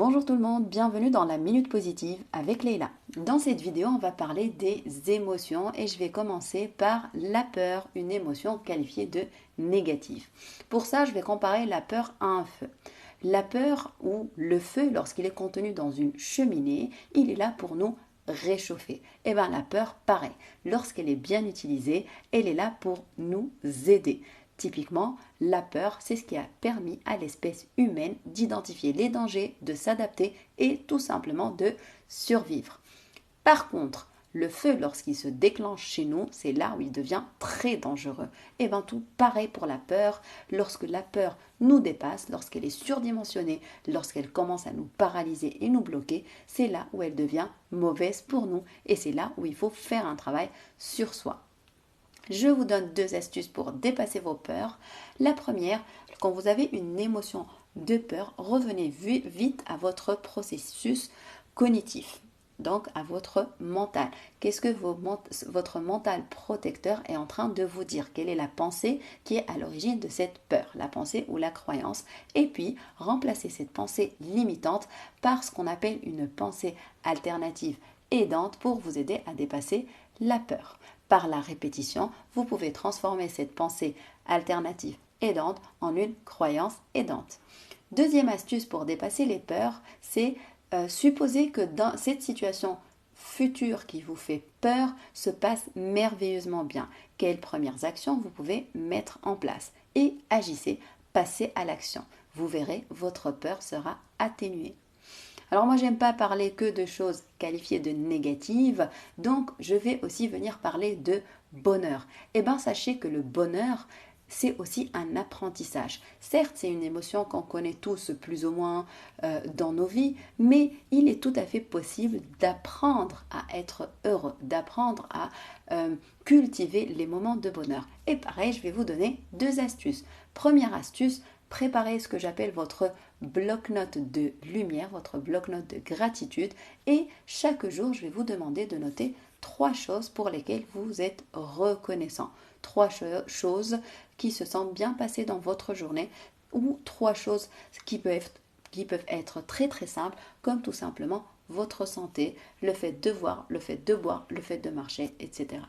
Bonjour tout le monde, bienvenue dans la Minute Positive avec Leïla. Dans cette vidéo, on va parler des émotions et je vais commencer par la peur, une émotion qualifiée de négative. Pour ça, je vais comparer la peur à un feu. La peur ou le feu, lorsqu'il est contenu dans une cheminée, il est là pour nous réchauffer. Et bien la peur, pareil, lorsqu'elle est bien utilisée, elle est là pour nous aider. Typiquement, la peur, c'est ce qui a permis à l'espèce humaine d'identifier les dangers, de s'adapter et tout simplement de survivre. Par contre, le feu, lorsqu'il se déclenche chez nous, c'est là où il devient très dangereux. Et bien tout pareil pour la peur. Lorsque la peur nous dépasse, lorsqu'elle est surdimensionnée, lorsqu'elle commence à nous paralyser et nous bloquer, c'est là où elle devient mauvaise pour nous. Et c'est là où il faut faire un travail sur soi. Je vous donne 2 astuces pour dépasser vos peurs. La première, quand vous avez une émotion de peur, revenez vite à votre processus cognitif, donc à votre mental. Qu'est-ce que votre mental protecteur est en train de vous dire? Quelle est la pensée qui est à l'origine de cette peur, la pensée ou la croyance? Et puis, remplacez cette pensée limitante par ce qu'on appelle une pensée alternative aidante pour vous aider à dépasser la peur. Par la répétition, vous pouvez transformer cette pensée alternative aidante en une croyance aidante. Deuxième astuce pour dépasser les peurs, c'est supposer que dans cette situation future qui vous fait peur se passe merveilleusement bien. Quelles premières actions vous pouvez mettre en place? Et agissez, passez à l'action. Vous verrez, votre peur sera atténuée. Alors moi, j'aime pas parler que de choses qualifiées de négatives, donc je vais aussi venir parler de bonheur. Eh bien, sachez que le bonheur, c'est aussi un apprentissage. Certes, c'est une émotion qu'on connaît tous plus ou moins dans nos vies, mais il est tout à fait possible d'apprendre à être heureux, d'apprendre à cultiver les moments de bonheur. Et pareil, je vais vous donner 2 astuces. Première astuce, préparez ce que j'appelle votre bloc-notes de lumière, votre bloc-notes de gratitude. Et chaque jour, je vais vous demander de noter 3 choses pour lesquelles vous êtes reconnaissant. 3 choses qui se sont bien passées dans votre journée ou 3 choses qui peuvent être très très simples, comme tout simplement votre santé, le fait de voir, le fait de boire, le fait de marcher, etc.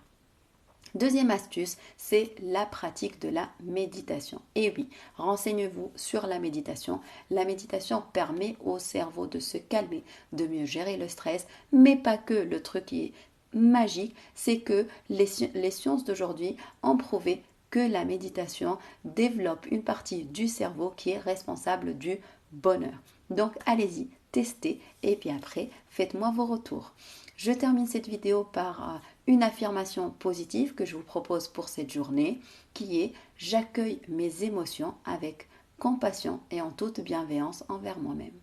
Deuxième astuce, c'est la pratique de la méditation. Et oui, renseignez-vous sur la méditation. La méditation permet au cerveau de se calmer, de mieux gérer le stress, mais pas que. Le truc qui est magique, c'est que les sciences d'aujourd'hui ont prouvé que la méditation développe une partie du cerveau qui est responsable du bonheur. Donc allez-y, testez et puis après, faites-moi vos retours. Je termine cette vidéo par une affirmation positive que je vous propose pour cette journée qui est: j'accueille mes émotions avec compassion et en toute bienveillance envers moi-même.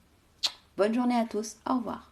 Bonne journée à tous, au revoir.